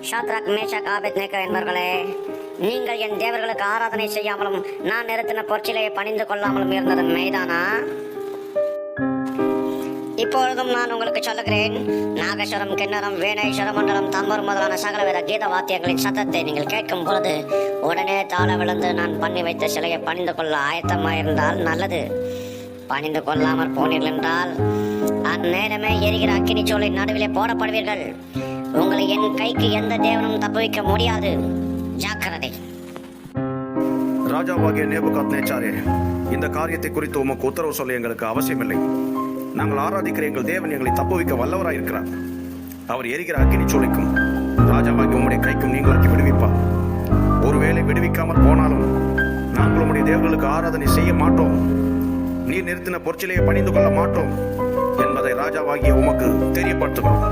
Shadrach, Meshach, Abednego என்பவர்களே, நீங்கள் என் தேவர்களுக்கு ஆராதனை செய்யாமலும் நான் நிறுத்தின பொற்சிலையை பணிந்து கொள்ளாமலும் இருந்தது மெய்தானா? இப்பொழுதும் நான் உங்களுக்கு சொல்லுகிறேன், நாகஸ்வரம், கிண்ணறம், வீணை, சுரமண்டலம், தம்பூர் முதலான சகலவித கீத வாத்தியங்களின் சத்தத்தை நீங்கள் கேட்கும் பொழுது உடனே தாழ விழுந்து நான் பண்ணி வைத்த சிலையை பணிந்து கொள்ள ஆயத்தமாயிருந்தால் நல்லது. பணிந்து கொள்ளாமற் போனீர்கள் என்றால் அந்நேரமே எரிகிற அக்கினி சூளையின் நடுவிலே போடப்படுவீர்கள். உங்களை என் கைக்கு எந்த தேவனும் தப்புவிக்க முடியாது. ஜாக்கிரதை. ராஜாவாகிய நேபுகாத்நேச்சாரே, இந்த காரியத்தை குறித்து உமக்கு உத்தரவு சொல்ல எங்களுக்கு அவசியமில்லை. நாங்கள் ஆராதிக்கிற எங்கள் தேவன் எங்களை தப்புவிக்க வல்லவராயிருக்கிறார். அவர் எரிகிற அக்கினி சூளைக்கும் ராஜாவாகிய உம்முடைய கைக்கும் நீங்களாக்கி விடுவிப்பார். ஒருவேளை விடுவிக்காமல் போனாலும் நாங்கள் உம்முடைய தேவர்களுக்கு ஆராதனை செய்ய மாட்டோம், நீர் நிறுத்தின பொற்சிலையை பணிந்து கொள்ள மாட்டோம் என்பதை ராஜாவாகிய உமக்கு தெரியப்படுத்துகிறோம்.